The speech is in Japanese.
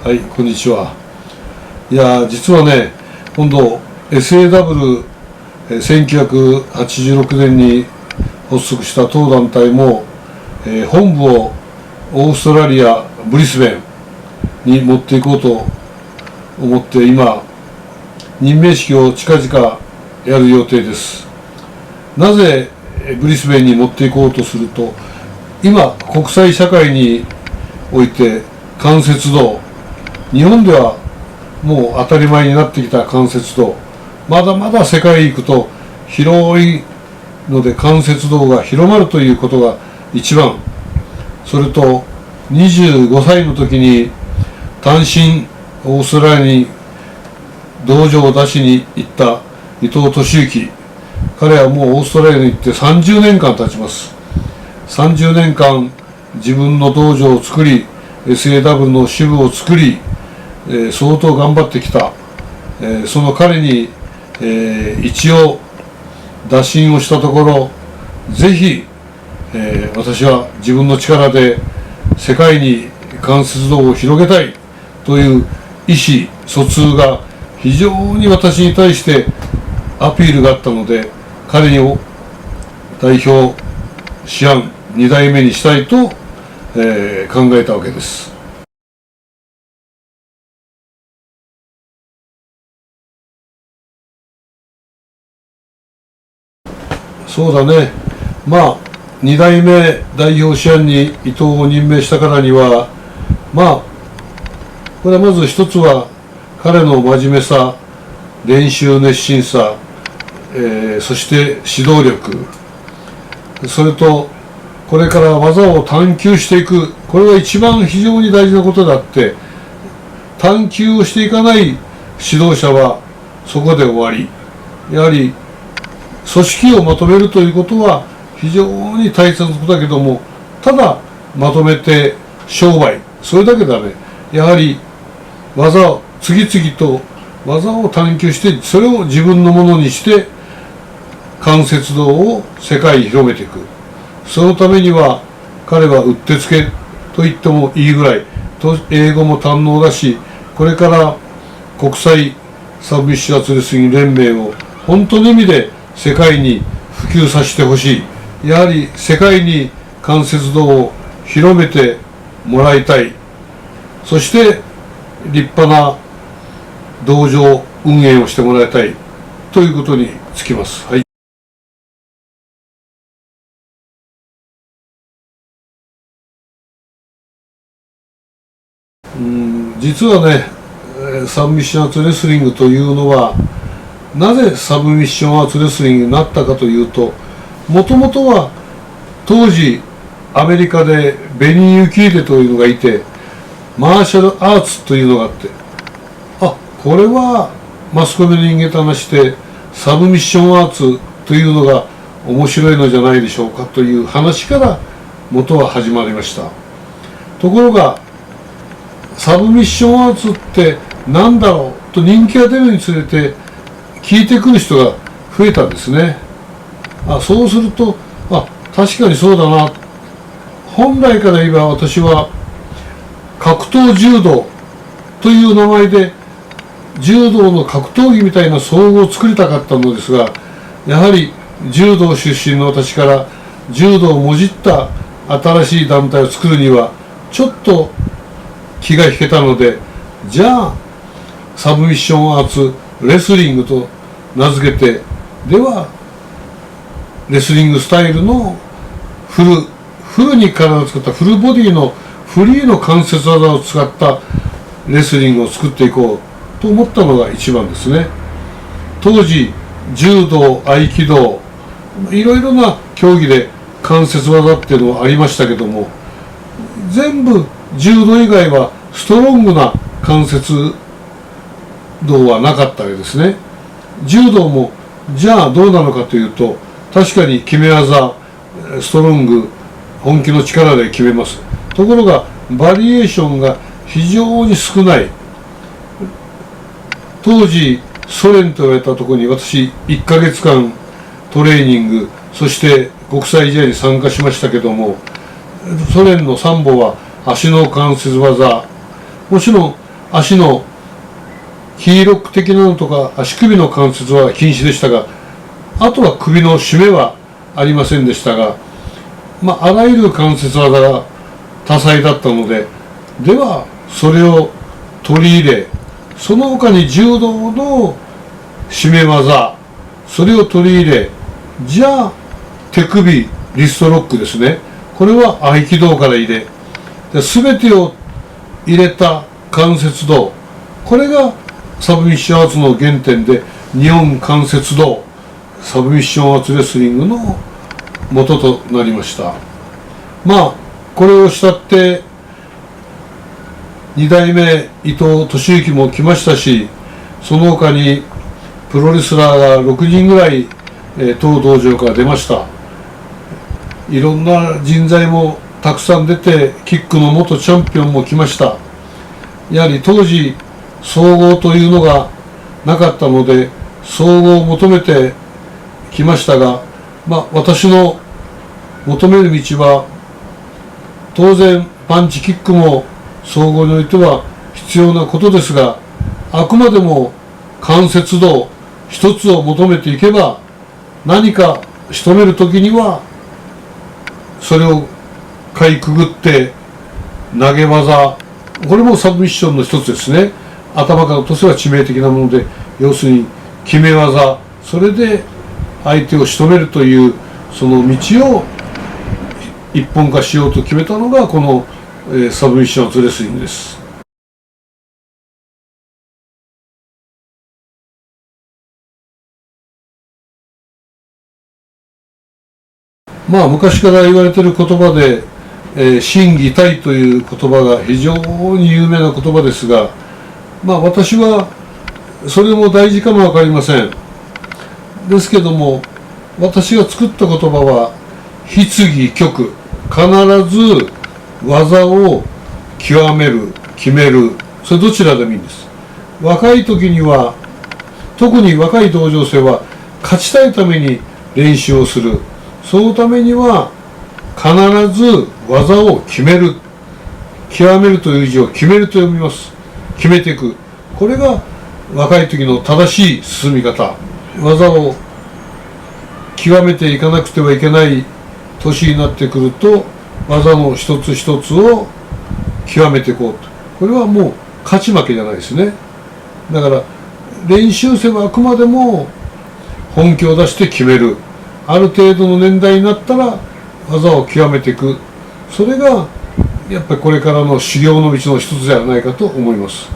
はい、こんにちは。いや、実はね、今度 SAW、1986年に発足した当団体も、本部をオーストラリア・ブリスベンに持っていこうと思って今、任命式を近々やる予定です。なぜブリスベンに持っていこうとすると、今、国際社会において関節道、日本ではもう当たり前になってきた関節道、まだまだ世界行くと広いので関節道が広まるということが一番。それと25歳の時に単身オーストラリアに道場を出しに行った伊藤俊之、彼はもうオーストラリアに行って30年間経ちます。30年間自分の道場を作り、 SAW の支部を作り、相当頑張ってきた、その彼に、一応打診をしたところ、ぜひ、私は自分の力で世界に関節道を広げたいという意思疎通が非常に私に対してアピールがあったので、彼を代表師範2代目にしたいと、考えたわけです。そうだね、まあ2代目代表師範に伊藤を任命したからには、まあこれはまず一つは彼の真面目さ、練習熱心さ、そして指導力、それとこれから技を探求していく、これが一番非常に大事なことであって、探求をしていかない指導者はそこで終わり。やはり組織をまとめるということは非常に大切なことだけども、ただまとめて商売、それだけダメ。やはり技を次々と技を探求して、それを自分のものにして関節道を世界に広めていく。そのためには彼はうってつけと言ってもいいぐらい英語も堪能だし、これから国際サブミッションアツレスリング連盟を本当の意味で世界に普及させてほしい。やはり世界に関節道を広めてもらいたい。そして立派な道場運営をしてもらいたいということにつきます。はい。実はね、サブミッションアーツレスリングというのは、なぜサブミッションアーツレスリングになったかというと、もともとは当時アメリカでベニー・ユキーデというのがいて、マーシャルアーツというのがあって、これはマスコミの人間と話してサブミッションアーツというのが面白いのじゃないでしょうかという話から元は始まりました。ところがサブミッションアーツって何だろうと人気が出るにつれて聞いてくる人が増えたんですね。そうすると確かにそうだな。本来から言えば私は格闘柔道という名前で柔道の格闘技みたいな総合を作りたかったのですが、やはり柔道出身の私から柔道をもじった新しい団体を作るにはちょっと気が引けたので、じゃあサブミッションアーツレスリングと名付けて、ではレスリングスタイルのフルに体を使ったフルボディのフリーの関節技を使ったレスリングを作っていこうと思ったのが一番ですね。当時柔道、合気道、いろいろな競技で関節技っていうのはありましたけども、全部柔道以外はストロングな関節道はなかったわけですね。柔道もじゃあどうなのかというと、確かに決め技、ストロング、本気の力で決めます。ところがバリエーションが非常に少ない。当時ソ連と言われたところに私1ヶ月間トレーニング、そして国際試合に参加しましたけども、ソ連のサンボは足の関節技、もちろん足のヒーロック的なのとか足首の関節は禁止でしたが、あとは首の締めはありませんでしたが、あらゆる関節技が多彩だったので、ではそれを取り入れ、その他に柔道の締め技、それを取り入れ、じゃあ手首リストロックですね、これは合気道から入れ、全てを入れた関節道、これがサブミッションアーツの原点で、日本関節道サブミッションアーツレスリングの元となりました。これを慕って2代目伊藤俊之も来ましたし、その他にプロレスラーが6人ぐらい、当道場から出ました。いろんな人材もたくさん出て、キックの元チャンピオンも来ました。やはり当時総合というのがなかったので、総合を求めてきましたが、私の求める道は、当然パンチキックも総合においては必要なことですが、あくまでも関節道一つを求めていけば、何か仕留めるときにはそれをかいくぐって投げ技、これもサブミッションの一つですね。頭から落とせば致命的なもので、要するに決め技、それで相手を仕留めるというその道を一本化しようと決めたのがこのサブミッションアーツレスリングです。昔から言われている言葉で、心技体という言葉が非常に有名な言葉ですが、私はそれも大事かも分かりません。ですけども、私が作った言葉は必義極、必ず技を極める、決める、それどちらでもいいんです。若い時には、特に若い道場生は勝ちたいために練習をする。そのためには必ず技を決める、極めるという字を決めると読みます。決めていく、これが若い時の正しい進み方。技を極めていかなくてはいけない年になってくると、技の一つ一つを極めていこうと。これはもう勝ち負けじゃないですね。だから練習生はあくまでも本気を出して決める。ある程度の年代になったら技を極めていく。それがやっぱりこれからの修行の道の一つではないかと思います。